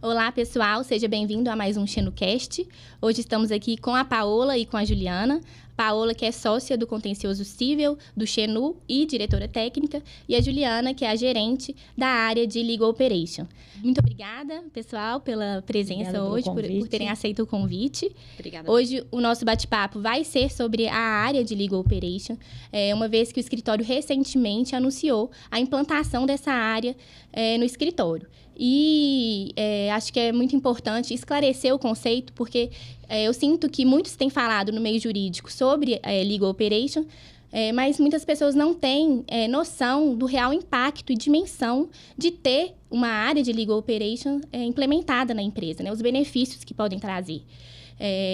Olá, pessoal, seja bem-vindo a mais um XenoCast. Hoje estamos aqui com a Paola e com a Juliana. Paola, que é sócia do Contencioso Civil, do Xenu e diretora técnica, e a Juliana, que é a gerente da área de Legal Operation. Muito obrigada, pessoal, pela presença hoje, por terem aceito o convite. Obrigada. Hoje, o nosso bate-papo vai ser sobre a área de Legal Operation, uma vez que o escritório recentemente anunciou a implantação dessa área no escritório. E acho que é muito importante esclarecer o conceito, porque eu sinto que muitos têm falado no meio jurídico sobre Legal Operation, mas muitas pessoas não têm noção do real impacto e dimensão de ter uma área de Legal Operation implementada na empresa, né? Os benefícios que podem trazer.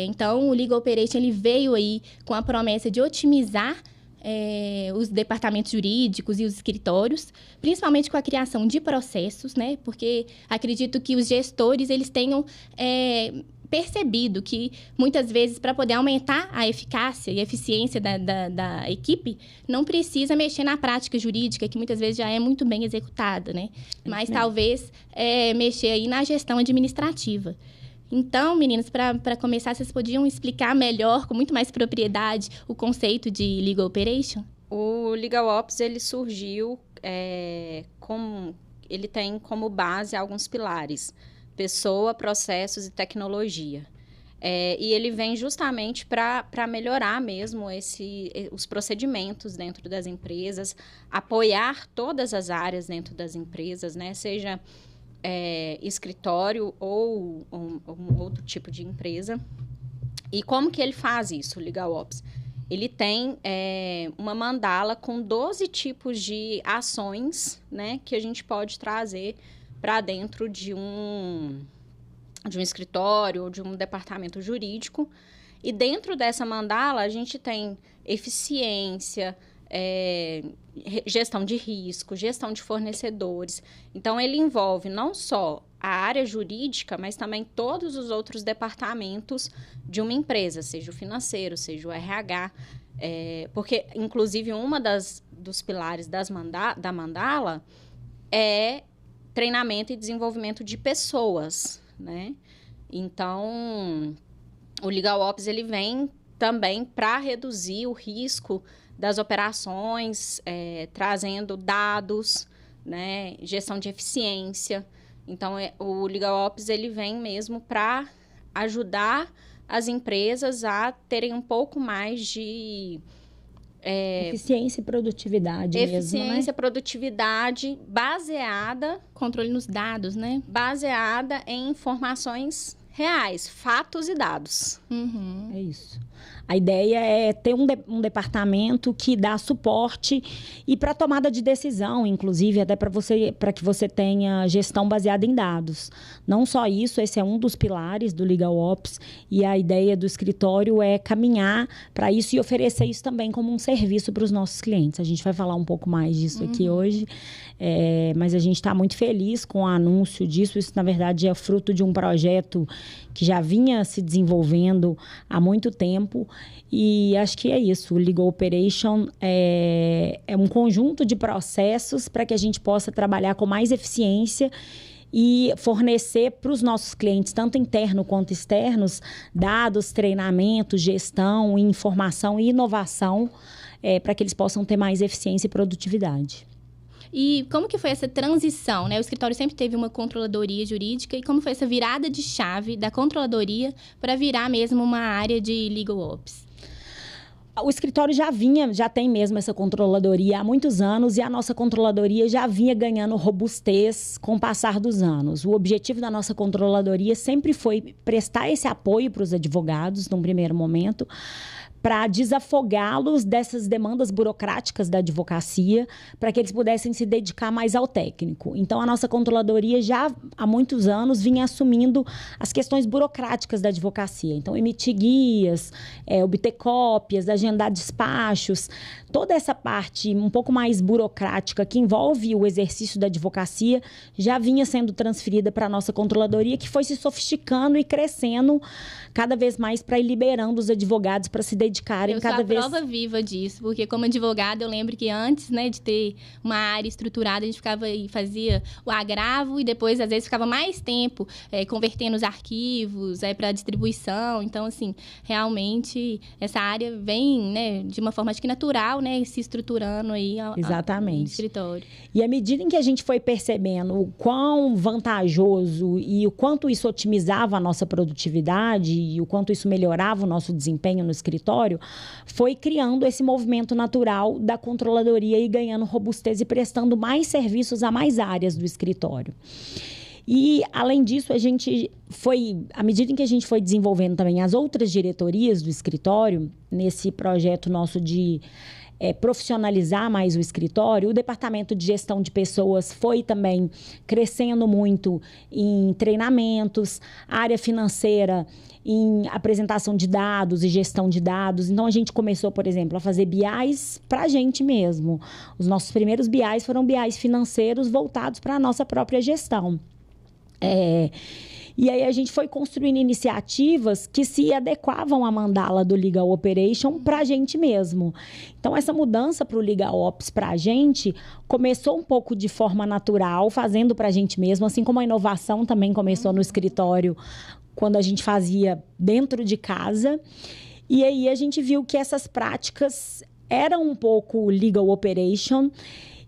Então, o Legal Operation ele veio aí com a promessa de otimizar os departamentos jurídicos e os escritórios, principalmente com a criação de processos, né? Porque acredito que os gestores eles tenham percebido que, muitas vezes, para poder aumentar a eficácia e eficiência da equipe, não precisa mexer na prática jurídica, que muitas vezes já é muito bem executada, né? Mas talvez mexer aí na gestão administrativa. Então, meninas, para começar, vocês podiam explicar melhor, com muito mais propriedade, o conceito de Legal Operation? O Legal Ops, ele surgiu ele tem como base alguns pilares: pessoa, processos e tecnologia. E ele vem justamente para melhorar mesmo os procedimentos dentro das empresas, apoiar todas as áreas dentro das empresas, né? Seja escritório ou um outro tipo de empresa. E como que ele faz isso, o Legal Ops? Ele tem uma mandala com 12 tipos de ações, né, que a gente pode trazer para dentro de um escritório ou de um departamento jurídico. E dentro dessa mandala, a gente tem eficiência, gestão de risco, gestão de fornecedores. Então, ele envolve não só a área jurídica, mas também todos os outros departamentos de uma empresa, seja o financeiro, seja o RH. Porque, inclusive, dos pilares da mandala é treinamento e desenvolvimento de pessoas, né? Então, o Legal Ops ele vem também para reduzir o risco das operações, trazendo dados, né, gestão de eficiência. Então, o Legal Ops ele vem mesmo para ajudar as empresas a terem um pouco mais de eficiência e produtividade Eficiência, produtividade baseada... Controle nos dados, né? Baseada em informações reais, fatos e dados. Uhum. É isso. A ideia é ter um departamento que dá suporte e para tomada de decisão, inclusive, até para que você tenha gestão baseada em dados. Não só isso, esse é um dos pilares do Legal Ops, e a ideia do escritório é caminhar para isso e oferecer isso também como um serviço para os nossos clientes. A gente vai falar um pouco mais disso aqui hoje, mas a gente está muito feliz com o anúncio disso. Isso, na verdade, é fruto de um projeto que já vinha se desenvolvendo há muito tempo. E acho que é isso. O Legal Operation é um conjunto de processos para que a gente possa trabalhar com mais eficiência e fornecer para os nossos clientes, tanto internos quanto externos, dados, treinamento, gestão, informação e inovação, para que eles possam ter mais eficiência e produtividade. E como que foi essa transição, né? O escritório sempre teve uma controladoria jurídica, e como foi essa virada de chave da controladoria para virar mesmo uma área de Legal Ops? O escritório já tem mesmo essa controladoria há muitos anos, e a nossa controladoria já vinha ganhando robustez com o passar dos anos. O objetivo da nossa controladoria sempre foi prestar esse apoio para os advogados, num primeiro momento, para desafogá-los dessas demandas burocráticas da advocacia, para que eles pudessem se dedicar mais ao técnico. Então, a nossa controladoria já há muitos anos vinha assumindo as questões burocráticas da advocacia. Então, emitir guias, obter cópias, agendar despachos, toda essa parte um pouco mais burocrática que envolve o exercício da advocacia já vinha sendo transferida para a nossa controladoria, que foi se sofisticando e crescendo cada vez mais para ir liberando os advogados para se dedicarem cada vez... Eu sou a prova viva disso, porque como advogada eu lembro que antes, né, de ter uma área estruturada, a gente ficava e fazia o agravo e depois, às vezes, ficava mais tempo convertendo os arquivos para distribuição. Então, assim, realmente, essa área vem, né, de uma forma, acho que natural, né, se estruturando aí Exatamente. No escritório. E à medida em que a gente foi percebendo o quão vantajoso e o quanto isso otimizava a nossa produtividade e o quanto isso melhorava o nosso desempenho no escritório, foi criando esse movimento natural da controladoria e ganhando robustez e prestando mais serviços a mais áreas do escritório. E, além disso, à medida em que a gente foi desenvolvendo também as outras diretorias do escritório, nesse projeto nosso de profissionalizar mais o escritório, o departamento de gestão de pessoas foi também crescendo muito em treinamentos, a área financeira em apresentação de dados e gestão de dados. Então, a gente começou, por exemplo, a fazer BIs para a gente mesmo. Os nossos primeiros BIs foram BIs financeiros voltados para a nossa própria gestão. E aí a gente foi construindo iniciativas que se adequavam à mandala do Legal Operation para a gente mesmo. Então, essa mudança para o Legal Ops para a gente começou um pouco de forma natural, fazendo para a gente mesmo, assim como a inovação também começou no escritório, quando a gente fazia dentro de casa. E aí a gente viu que essas práticas eram um pouco Legal Operation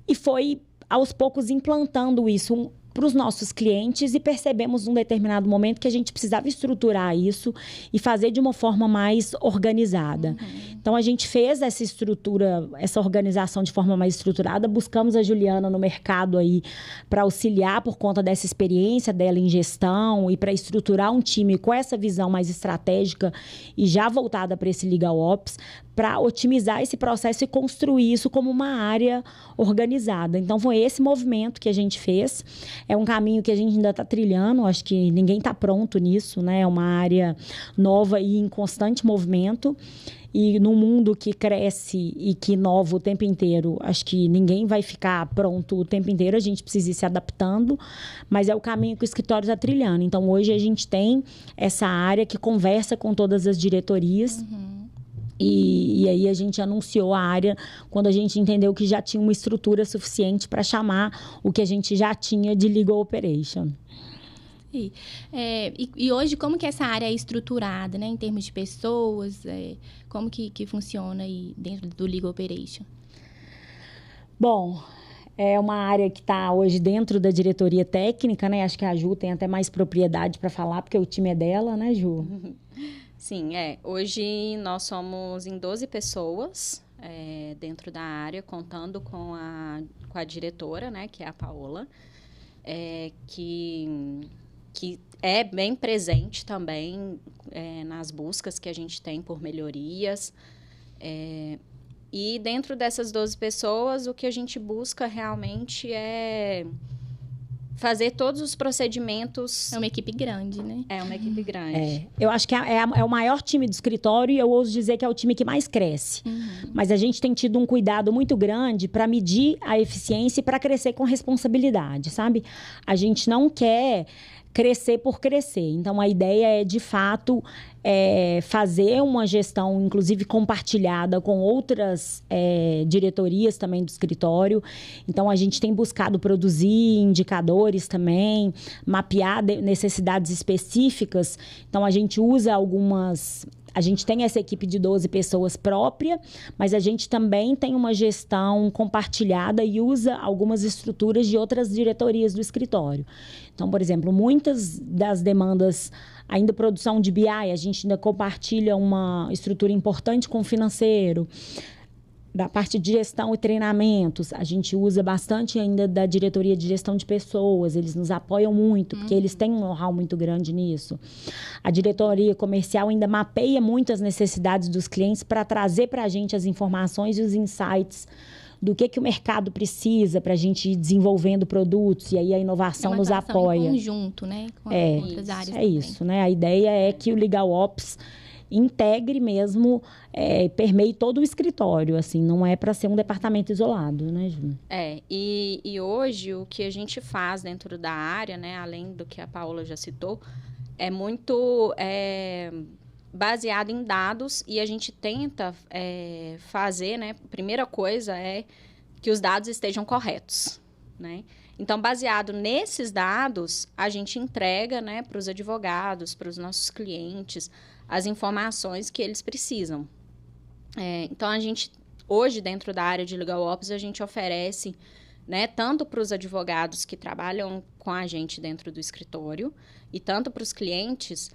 e foi, aos poucos, implantando isso para os nossos clientes e percebemos num determinado momento que a gente precisava estruturar isso e fazer de uma forma mais organizada. Então, a gente fez essa estrutura, essa organização de forma mais estruturada, buscamos a Juliana no mercado aí para auxiliar por conta dessa experiência dela em gestão e para estruturar um time com essa visão mais estratégica e já voltada para esse Legal Ops, para otimizar esse processo e construir isso como uma área organizada. Então, foi esse movimento que a gente fez. É um caminho que a gente ainda está trilhando, acho que ninguém está pronto nisso, né? É uma área nova e em constante movimento. E num mundo que cresce e que inova o tempo inteiro, acho que ninguém vai ficar pronto o tempo inteiro, a gente precisa ir se adaptando, mas é o caminho que o escritório está trilhando. Então, hoje a gente tem essa área que conversa com todas as diretorias. E aí a gente anunciou a área quando a gente entendeu que já tinha uma estrutura suficiente para chamar o que a gente já tinha de Legal Operation. E hoje, como que essa área é estruturada, né? Em termos de pessoas, como que funciona aí dentro do Legal Operation? Bom, é uma área que está hoje dentro da diretoria técnica, né? Acho que a Ju tem até mais propriedade para falar, porque o time é dela, né, Ju? Sim, hoje nós somos em 12 pessoas dentro da área, contando com a diretora, né, que é a Paola, que é bem presente também nas buscas que a gente tem por melhorias. E dentro dessas 12 pessoas, o que a gente busca realmente é fazer todos os procedimentos... É uma equipe grande, né? É uma equipe grande. Eu acho que é o maior time do escritório e eu ouso dizer que é o time que mais cresce. Mas a gente tem tido um cuidado muito grande para medir a eficiência e para crescer com responsabilidade, sabe? A gente não quer crescer por crescer. Então, a ideia é, de fato, fazer uma gestão, inclusive, compartilhada com outras diretorias também do escritório. Então, a gente tem buscado produzir indicadores também, mapear necessidades específicas. Então, a gente usa algumas... A gente tem essa equipe de 12 pessoas própria, mas a gente também tem uma gestão compartilhada e usa algumas estruturas de outras diretorias do escritório. Então, por exemplo, muitas das demandas, ainda produção de BI, a gente ainda compartilha uma estrutura importante com o financeiro. Da parte de gestão e treinamentos, a gente usa bastante ainda da diretoria de gestão de pessoas, eles nos apoiam muito, porque eles têm um know-how muito grande nisso. A diretoria comercial ainda mapeia muito as necessidades dos clientes para trazer para a gente as informações e os insights do que o mercado precisa para a gente ir desenvolvendo produtos, e aí a inovação nos apoia. Em conjunto, né? Com outras áreas isso, né? A ideia é que o Legal Ops integre mesmo, permeie todo o escritório, assim, não é para ser um departamento isolado, né, Ju? E hoje o que a gente faz dentro da área, né, além do que a Paola já citou, é muito baseado em dados, e a gente tenta fazer, né, a primeira coisa é que os dados estejam corretos, né? Então, baseado nesses dados, a gente entrega, né, para os advogados, para os nossos clientes, as informações que eles precisam. Então, a gente, hoje, dentro da área de Legal Ops, a gente oferece, né, tanto para os advogados que trabalham com a gente dentro do escritório, e tanto para os clientes,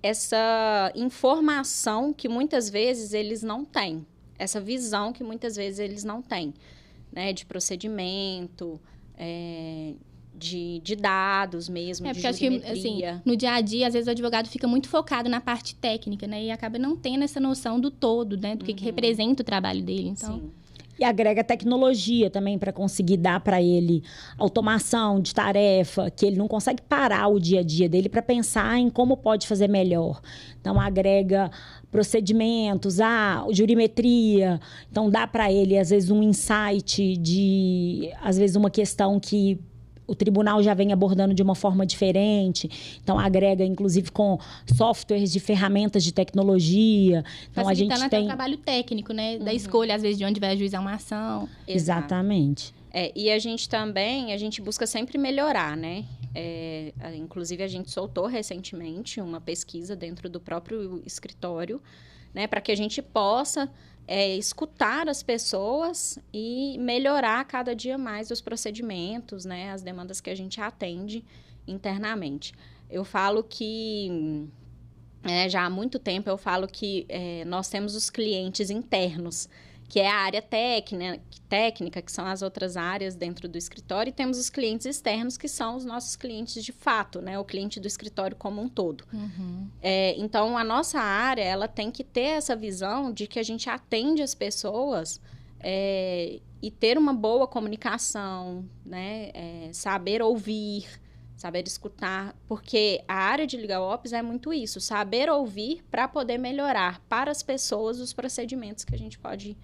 essa informação que muitas vezes eles não têm, essa visão que muitas vezes eles não têm, né, de procedimento, de dados mesmo, de jurimetria. Acho que, assim, no dia a dia, às vezes o advogado fica muito focado na parte técnica, né? E acaba não tendo essa noção do todo, né? Do que representa o trabalho dele, então... Sim. E agrega tecnologia também para conseguir dar para ele automação de tarefa, que ele não consegue parar o dia a dia dele para pensar em como pode fazer melhor. Então, agrega procedimentos, jurimetria. Então, dá para ele, às vezes, um insight de, às vezes, uma questão que o tribunal já vem abordando de uma forma diferente. Então, agrega, inclusive, com softwares de ferramentas de tecnologia. Então, a gente até tem o trabalho técnico, né? Da escolha, às vezes, de onde vai ajuizar uma ação. Exatamente. E a gente também, busca sempre melhorar, né? Inclusive, a gente soltou recentemente uma pesquisa dentro do próprio escritório, né? Para que a gente possa escutar as pessoas e melhorar cada dia mais os procedimentos, né? As demandas que a gente atende internamente. Eu falo que, já há muito tempo, eu falo que nós temos os clientes internos, que é a área técnica, que são as outras áreas dentro do escritório, e temos os clientes externos, que são os nossos clientes de fato, né? O cliente do escritório como um todo. Uhum. Então, a nossa área, ela tem que ter essa visão de que a gente atende as pessoas e ter uma boa comunicação, né? Saber ouvir, saber escutar, porque a área de Legal Ops é muito isso, saber ouvir para poder melhorar para as pessoas os procedimentos que a gente pode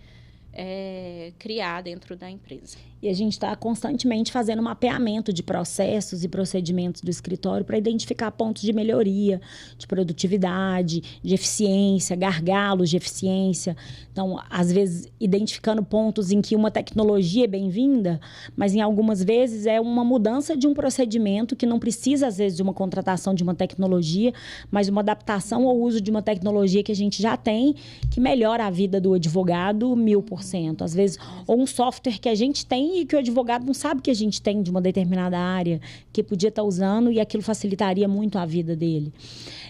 criar dentro da empresa. E a gente está constantemente fazendo mapeamento de processos e procedimentos do escritório para identificar pontos de melhoria, de produtividade, de eficiência, gargalos de eficiência. Então, às vezes, identificando pontos em que uma tecnologia é bem-vinda, mas em algumas vezes é uma mudança de um procedimento que não precisa, às vezes, de uma contratação de uma tecnologia, mas uma adaptação ao uso de uma tecnologia que a gente já tem, que melhora a vida do advogado 1000%. Às vezes, ou um software que a gente tem e que o advogado não sabe que a gente tem de uma determinada área, que podia estar usando e aquilo facilitaria muito a vida dele.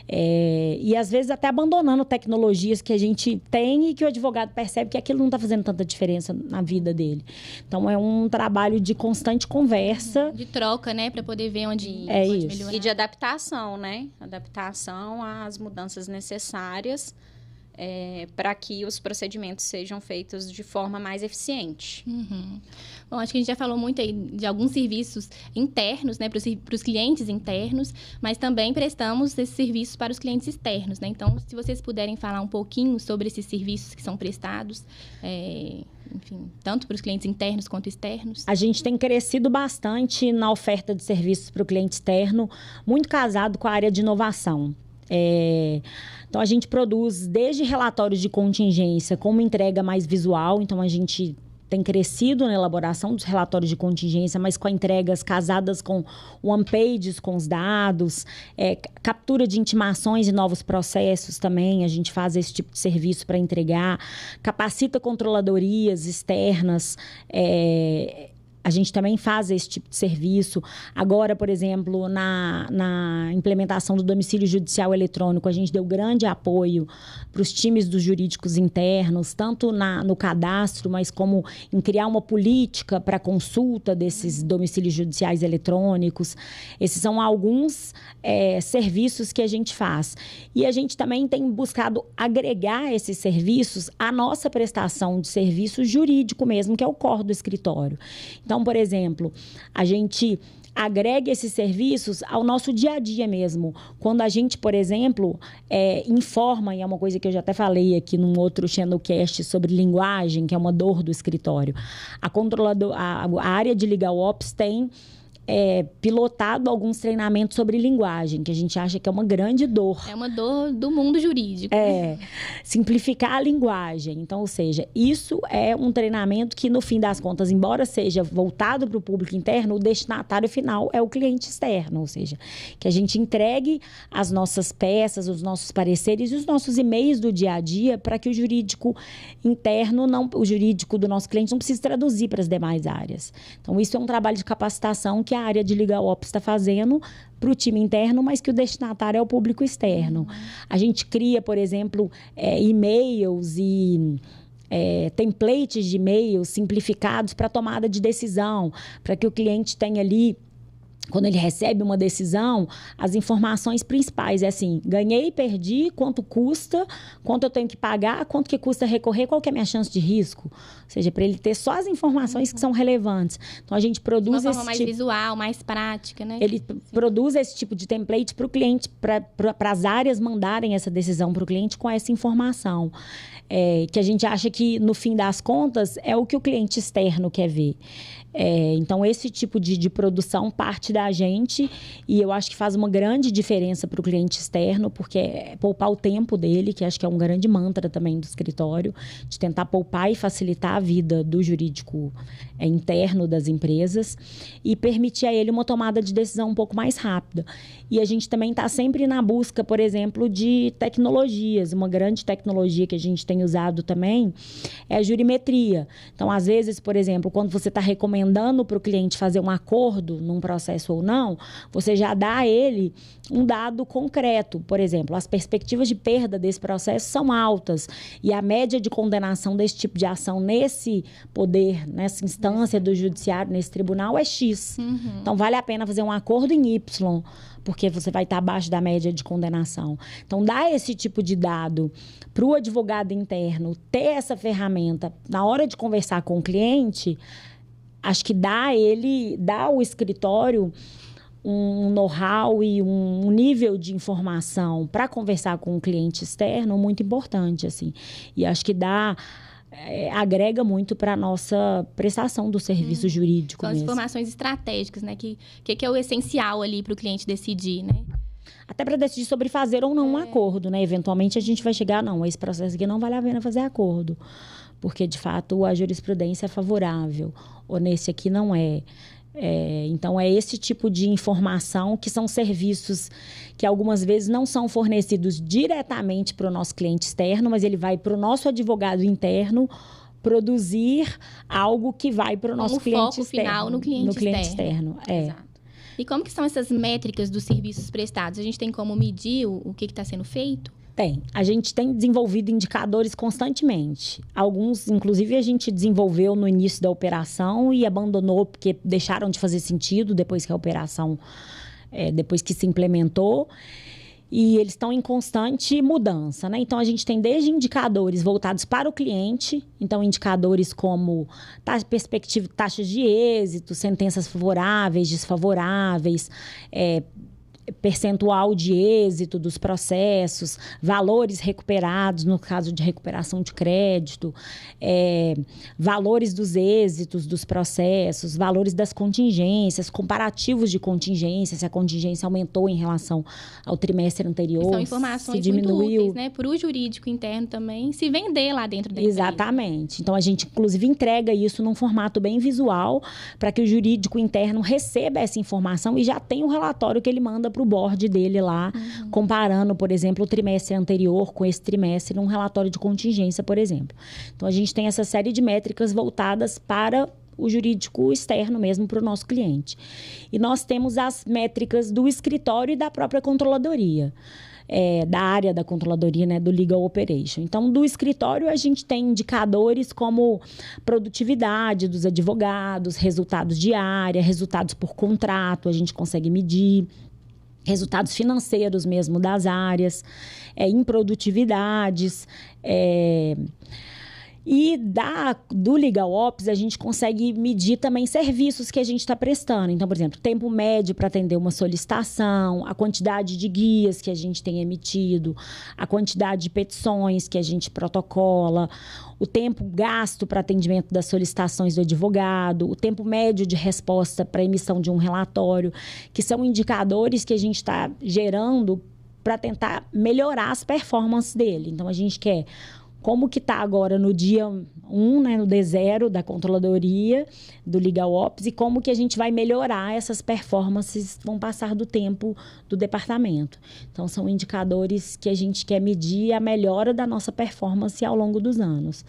E às vezes até abandonando tecnologias que a gente tem e que o advogado percebe que aquilo não está fazendo tanta diferença na vida dele. Então, é um trabalho de constante conversa. De troca, né? Para poder ver onde pode melhorar. E de adaptação, né? Adaptação às mudanças necessárias para que os procedimentos sejam feitos de forma mais eficiente. Uhum. Bom, acho que a gente já falou muito aí de alguns serviços internos, né, para os clientes internos, mas também prestamos esses serviços para os clientes externos, né? Então, se vocês puderem falar um pouquinho sobre esses serviços que são prestados, enfim, tanto para os clientes internos quanto externos. A gente tem crescido bastante na oferta de serviços para o cliente externo, muito casado com a área de inovação. Então, a gente produz desde relatórios de contingência com uma entrega mais visual. Então, a gente tem crescido na elaboração dos relatórios de contingência, mas com entregas casadas com one-pages, com os dados, captura de intimações e novos processos também. A gente faz esse tipo de serviço para entregar, capacita controladorias externas, a gente também faz esse tipo de serviço. Agora, por exemplo, na implementação do domicílio judicial eletrônico, a gente deu grande apoio para os times dos jurídicos internos, tanto no cadastro, mas como em criar uma política para consulta desses domicílios judiciais eletrônicos. Esses são alguns serviços que a gente faz. E a gente também tem buscado agregar esses serviços à nossa prestação de serviço jurídico mesmo, que é o core do escritório. Então, por exemplo, a gente agregue esses serviços ao nosso dia a dia mesmo. Quando a gente, por exemplo, informa, e é uma coisa que eu já até falei aqui num outro Channelcast sobre linguagem, que é uma dor do escritório. A área de Legal Ops tem pilotado alguns treinamentos sobre linguagem, que a gente acha que é uma grande dor. É uma dor do mundo jurídico. Simplificar a linguagem. Então, ou seja, isso é um treinamento que, no fim das contas, embora seja voltado para o público interno, o destinatário final é o cliente externo, ou seja, que a gente entregue as nossas peças, os nossos pareceres e os nossos e-mails do dia a dia para que o jurídico interno, o jurídico do nosso cliente não precise traduzir para as demais áreas. Então, isso é um trabalho de capacitação que a área de Legal Ops está fazendo para o time interno, mas que o destinatário é o público externo. A gente cria, por exemplo, e-mails e templates de e-mails simplificados para tomada de decisão, para que o cliente tenha ali, quando ele recebe uma decisão, as informações principais é assim: ganhei, perdi, quanto custa, quanto eu tenho que pagar, quanto que custa recorrer, qual que é a minha chance de risco. Ou seja, para ele ter só as informações que são relevantes. Então, a gente produz de uma forma mais visual, mais prática, né? Ele produz esse tipo de template para o cliente, para as áreas mandarem essa decisão para o cliente com essa informação. Que a gente acha que, no fim das contas, é o que o cliente externo quer ver. Então, esse tipo de produção parte da gente, e eu acho que faz uma grande diferença para o cliente externo, porque é poupar o tempo dele, que acho que é um grande mantra também do escritório, de tentar poupar e facilitar a vida do jurídico interno das empresas e permitir a ele uma tomada de decisão um pouco mais rápida. E a gente também está sempre na busca, por exemplo, de tecnologias. Uma grande tecnologia que a gente tem usado também é a jurimetria. Então, às vezes, por exemplo, quando você está recomendando para o cliente fazer um acordo num processo ou não, você já dá a ele um dado concreto. Por exemplo, as perspectivas de perda desse processo são altas e a média de condenação desse tipo de ação nesse poder, nessa instância do judiciário, nesse tribunal, é X. Então, vale a pena fazer um acordo em Y, porque você vai estar abaixo da média de condenação. Então, dar esse tipo de dado para o advogado interno, ter essa ferramenta na hora de conversar com o cliente, acho que dá ao escritório um know-how e um nível de informação para conversar com o cliente externo muito importante, assim. E acho que agrega muito para a nossa prestação do serviço jurídico. São as informações estratégicas, né? Que é o essencial ali para o cliente decidir, né? Até para decidir sobre fazer ou não um acordo, né? Eventualmente a gente vai chegar, não, esse processo aqui não vale a pena fazer acordo, porque de fato a jurisprudência é favorável, ou nesse aqui não é. Então, é esse tipo de informação que são serviços que algumas vezes não são fornecidos diretamente para o nosso cliente externo, mas ele vai para o nosso advogado interno produzir algo que vai para o nosso cliente externo. Final no cliente externo. Exato. E como que são essas métricas dos serviços prestados? A gente tem como medir o que está sendo feito? Tem. A gente tem desenvolvido indicadores constantemente. Alguns, inclusive, a gente desenvolveu no início da operação e abandonou porque deixaram de fazer sentido depois que a operação, depois que se implementou. E eles estão em constante mudança, né? Então, a gente tem desde indicadores voltados para o cliente. Então, indicadores como perspectiva, taxas de êxito, sentenças favoráveis, desfavoráveis, percentual de êxito dos processos, valores recuperados no caso de recuperação de crédito, valores dos êxitos dos processos, valores das contingências, comparativos de contingência, se a contingência aumentou em relação ao trimestre anterior, são informações se diminuiu. Muito úteis, né? Para o jurídico interno também se vender lá dentro da empresa. Exatamente. Então, a gente, inclusive, entrega isso num formato bem visual para que o jurídico interno receba essa informação e já tenha o relatório que ele manda para o board dele lá, comparando, por exemplo, o trimestre anterior com esse trimestre num relatório de contingência, por exemplo. Então, a gente tem essa série de métricas voltadas para o jurídico externo mesmo, para o nosso cliente. E nós temos as métricas do escritório e da própria controladoria. Da área da controladoria, né, do Legal Operation. Então, do escritório, a gente tem indicadores como produtividade dos advogados, resultados de área, resultados por contrato, a gente consegue medir. Resultados financeiros mesmo das áreas, improdutividades. E do Legal Ops, a gente consegue medir também serviços que a gente está prestando. Então, por exemplo, tempo médio para atender uma solicitação, a quantidade de guias que a gente tem emitido, a quantidade de petições que a gente protocola, o tempo gasto para atendimento das solicitações do advogado, o tempo médio de resposta para emissão de um relatório, que são indicadores que a gente está gerando para tentar melhorar as performances dele. Então, a gente quer como que está agora no dia 1, né, no D0 da controladoria, do Legal Ops, e como que a gente vai melhorar essas performances com o passar do tempo do departamento. Então, são indicadores que a gente quer medir a melhora da nossa performance ao longo dos anos.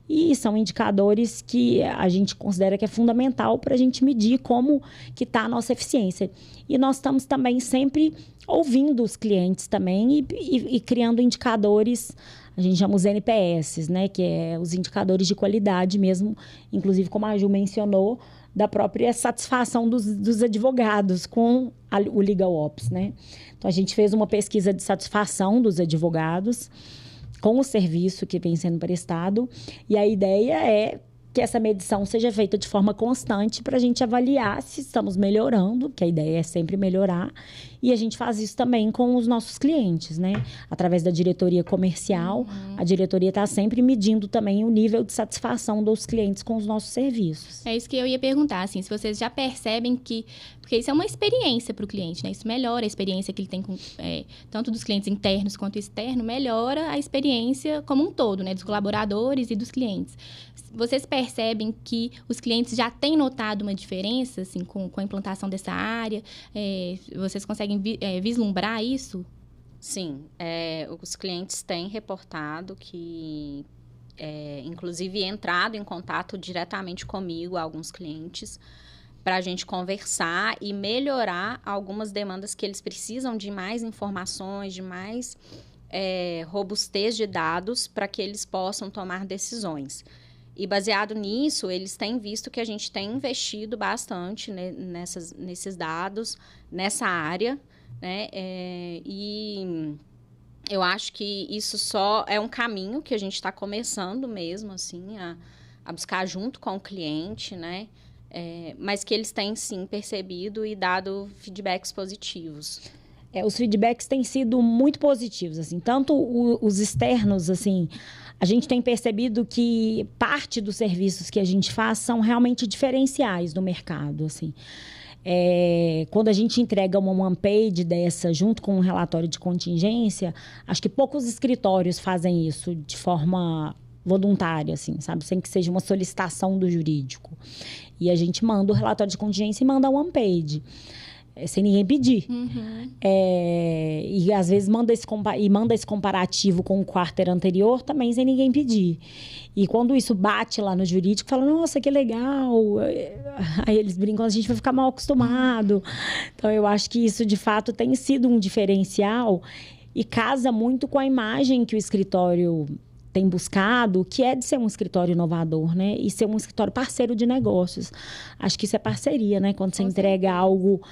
E são indicadores que a gente considera que é fundamental para a gente medir como que está a nossa eficiência. E nós estamos também sempre ouvindo os clientes também e criando indicadores. A gente chama os NPS, né? Que é os indicadores de qualidade mesmo, inclusive como a Ju mencionou, da própria satisfação dos advogados com o Legal Ops, né? Então, a gente fez uma pesquisa de satisfação dos advogados com o serviço que vem sendo prestado, e a ideia é que essa medição seja feita de forma constante para a gente avaliar se estamos melhorando, que a ideia é sempre melhorar, e a gente faz isso também com os nossos clientes, né? Através da diretoria comercial, a diretoria está sempre medindo também o nível de satisfação dos clientes com os nossos serviços. É isso que eu ia perguntar, assim, se vocês já percebem que... Porque isso é uma experiência para o cliente, né? Isso melhora a experiência que ele tem com tanto dos clientes internos quanto externos, melhora a experiência como um todo, né? Dos colaboradores e dos clientes. Vocês percebem que os clientes já têm notado uma diferença, assim, com a implantação dessa área? Vocês conseguem vislumbrar isso? Sim, os clientes têm reportado que, inclusive, entrado em contato diretamente comigo, alguns clientes, para a gente conversar e melhorar algumas demandas que eles precisam de mais informações, de mais robustez de dados para que eles possam tomar decisões. E baseado nisso, eles têm visto que a gente tem investido bastante nesses dados, nessa área, né? E eu acho que isso só é um caminho que a gente está começando mesmo, assim, a buscar junto com o cliente, né? Mas que eles têm, sim, percebido e dado feedbacks positivos. Os feedbacks têm sido muito positivos, assim, tanto os externos, assim, a gente tem percebido que parte dos serviços que a gente faz são realmente diferenciais no mercado, assim. Quando a gente entrega uma one-page dessa junto com um relatório de contingência, acho que poucos escritórios fazem isso de forma voluntária, assim, sabe? Sem que seja uma solicitação do jurídico. E a gente manda o relatório de contingência e manda a one-page. Sem ninguém pedir. Uhum. E às vezes manda esse comparativo com o quarter anterior também sem ninguém pedir. E quando isso bate lá no jurídico, fala, nossa, que legal. Aí eles brincam, a gente vai ficar mal acostumado. Então, eu acho que isso, de fato, tem sido um diferencial e casa muito com a imagem que o escritório tem buscado, que é de ser um escritório inovador, né? E ser um escritório parceiro de negócios. Acho que isso é parceria, né? Quando você entrega algo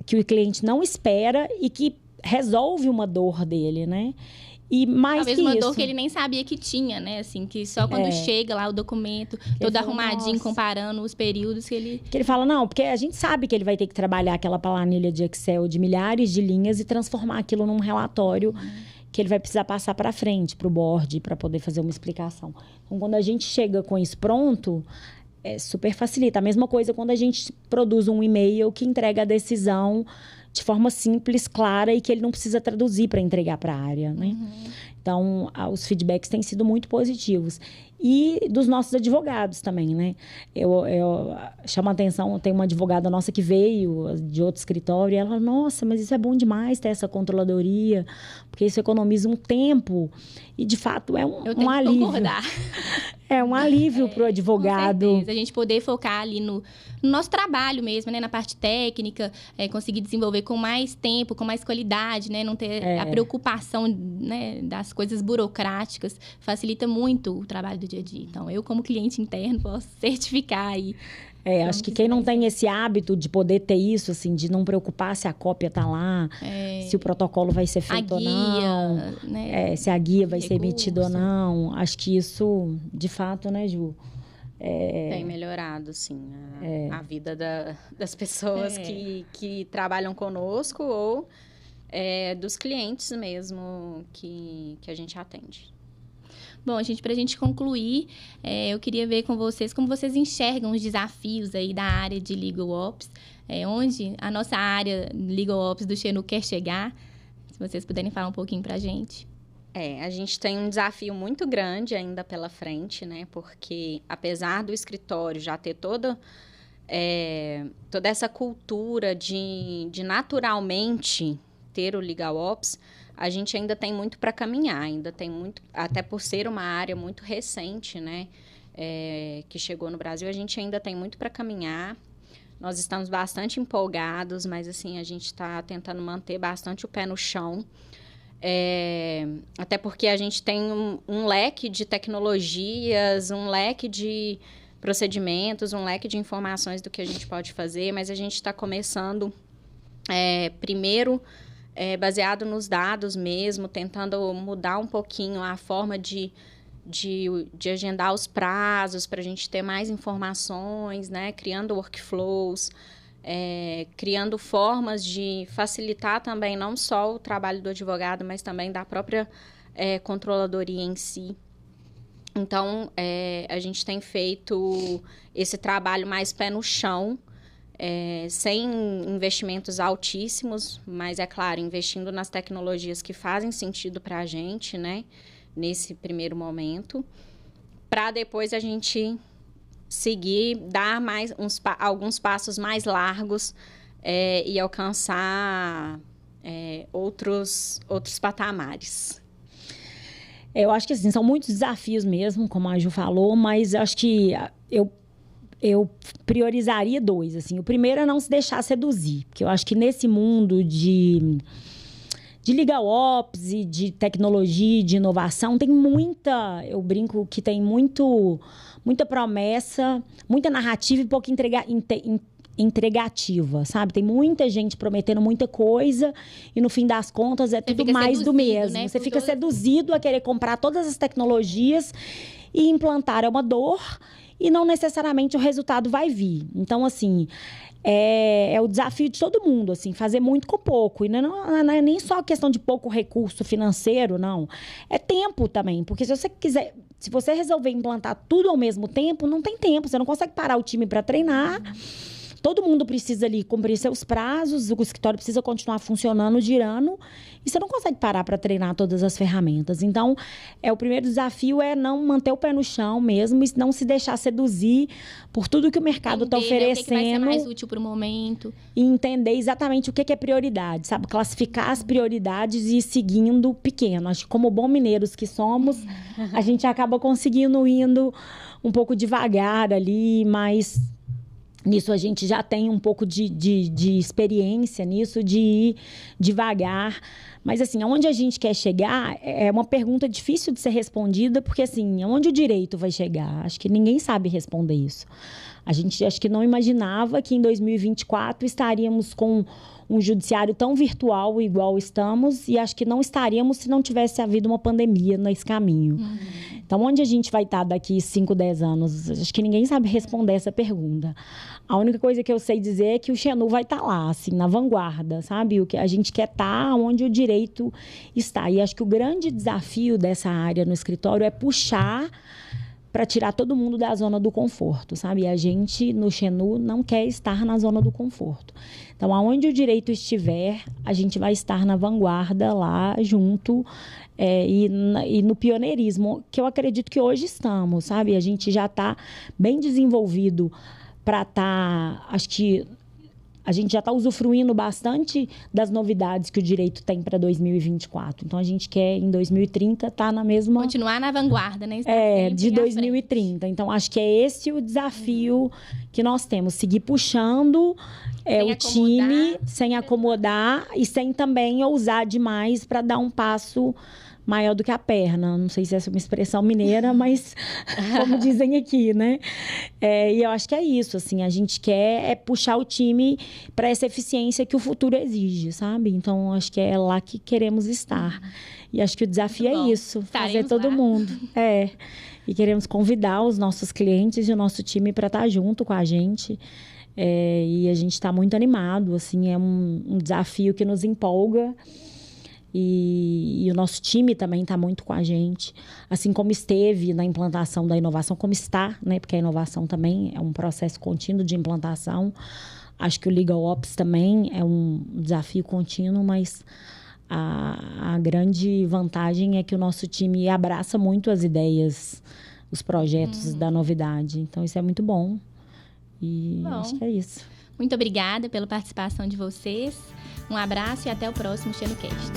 que o cliente não espera e que resolve uma dor dele, né? E mais talvez que uma isso, dor que ele nem sabia que tinha, né? Assim, que só quando chega lá o documento, todo arrumadinho, nossa, comparando os períodos que ele... Que ele fala, não, porque a gente sabe que ele vai ter que trabalhar aquela planilha de Excel de milhares de linhas e transformar aquilo num relatório que ele vai precisar passar para frente, para o board, para poder fazer uma explicação. Então, quando a gente chega com isso pronto, super facilita. A mesma coisa quando a gente produz um e-mail que entrega a decisão de forma simples, clara e que ele não precisa traduzir para entregar para a área, né? Então, os feedbacks têm sido muito positivos. E dos nossos advogados também, né? Eu chamo a atenção, tem uma advogada nossa que veio de outro escritório e ela fala, nossa, mas isso é bom demais ter essa controladoria, porque isso economiza um tempo. E, de fato, é um alívio. Concordar. É um alívio para o advogado. Com certeza. A gente poder focar ali no nosso trabalho mesmo, né? Na parte técnica, conseguir desenvolver com mais tempo, com mais qualidade, né? Não ter a preocupação, né, das coisas burocráticas. Facilita muito o trabalho do dia a dia. Então, eu, como cliente interno, posso certificar aí. Acho que quem não tem esse hábito de poder ter isso, assim, de não preocupar se a cópia tá lá, se o protocolo vai ser feito ou não, né? Se a guia vai ser emitida ou não. Acho que isso, de fato, né, Ju? Tem melhorado, sim, a vida das pessoas que trabalham conosco ou dos clientes mesmo que a gente atende. Bom, gente, para a gente concluir, eu queria ver com vocês como vocês enxergam os desafios aí da área de Legal Ops, onde a nossa área Legal Ops do Xenu quer chegar. Se vocês puderem falar um pouquinho para a gente. A gente tem um desafio muito grande ainda pela frente, né? Porque apesar do escritório já ter toda essa cultura de naturalmente ter o Legal Ops, a gente ainda tem muito para caminhar, ainda tem muito, até por ser uma área muito recente, né, que chegou no Brasil, a gente ainda tem muito para caminhar. Nós estamos bastante empolgados, mas assim, a gente está tentando manter bastante o pé no chão, até porque a gente tem um leque de tecnologias, um leque de procedimentos, um leque de informações do que a gente pode fazer, mas a gente está começando primeiro baseado nos dados mesmo, tentando mudar um pouquinho a forma de agendar os prazos para a gente ter mais informações, né? Criando workflows, criando formas de facilitar também não só o trabalho do advogado, mas também da própria controladoria em si. Então, a gente tem feito esse trabalho mais pé no chão, sem investimentos altíssimos, mas, é claro, investindo nas tecnologias que fazem sentido para a gente, né, nesse primeiro momento, para depois a gente seguir, dar alguns passos mais largos e alcançar outros patamares. Eu acho que, assim, são muitos desafios mesmo, como a Ju falou, mas acho que eu priorizaria 2, assim. O primeiro é não se deixar seduzir, porque eu acho que nesse mundo de Legal Ops e de tecnologia, de inovação, tem eu brinco que tem muita promessa, muita narrativa e pouca entregativa, sabe? Tem muita gente prometendo muita coisa e no fim das contas é tudo mais do mesmo. Né? Você fica seduzido a querer comprar todas as tecnologias e implantar uma dor e não necessariamente o resultado vai vir. Então, assim, é o desafio de todo mundo, assim, fazer muito com pouco. E não é nem só questão de pouco recurso financeiro, não. É tempo também, porque se você resolver implantar tudo ao mesmo tempo, não tem tempo, você não consegue parar o time para treinar. Todo mundo precisa ali cumprir seus prazos, o escritório precisa continuar funcionando, girando, e você não consegue parar para treinar todas as ferramentas. Então, o primeiro desafio é não manter o pé no chão mesmo e não se deixar seduzir por tudo que o mercado está oferecendo. O que vai ser mais útil para o momento. E entender exatamente o que é prioridade, sabe? Classificar as prioridades e ir seguindo pequeno. Acho que como bom mineiros que somos, a gente acaba conseguindo indo um pouco devagar ali, mas nisso a gente já tem um pouco de experiência nisso, de ir devagar. Mas, assim, aonde a gente quer chegar é uma pergunta difícil de ser respondida, porque, assim, aonde o direito vai chegar? Acho que ninguém sabe responder isso. A gente acho que não imaginava que em 2024 estaríamos com um judiciário tão virtual igual estamos, e acho que não estaríamos se não tivesse havido uma pandemia nesse caminho. Então, onde a gente vai estar daqui 5, 10 anos? Acho que ninguém sabe responder essa pergunta. A única coisa que eu sei dizer é que o Xenu vai estar lá, assim, na vanguarda, sabe? O que a gente quer estar onde o direito está. E acho que o grande desafio dessa área no escritório é puxar para tirar todo mundo da zona do conforto, sabe? E a gente, no Xenu, não quer estar na zona do conforto. Então, aonde o direito estiver, a gente vai estar na vanguarda lá, junto, e no pioneirismo, que eu acredito que hoje estamos, sabe? A gente já está bem desenvolvido para estar, acho que a gente já está usufruindo bastante das novidades que o direito tem para 2024. Então, a gente quer, em 2030, estar na mesma... Continuar na vanguarda, né? De 2030. Então, acho que é esse o desafio que nós temos. Seguir puxando o time, sem acomodar e sem também ousar demais para dar um passo maior do que a perna. Não sei se essa é uma expressão mineira, mas como dizem aqui, né? E eu acho que é isso, assim, a gente quer puxar o time para essa eficiência que o futuro exige, sabe? Então, acho que é lá que queremos estar. E acho que o desafio é isso, fazer todo mundo. E queremos convidar os nossos clientes e o nosso time para estar junto com a gente. E a gente está muito animado, assim, é um desafio que nos empolga. E o nosso time também está muito com a gente, assim como esteve na implantação da inovação, como está, né? Porque a inovação também é um processo contínuo de implantação. Acho que o Legal Ops também é um desafio contínuo, mas a grande vantagem é que o nosso time abraça muito as ideias, os projetos da novidade. Então, isso é muito bom. E acho que é isso. Muito obrigada pela participação de vocês. Um abraço e até o próximo XenoCast.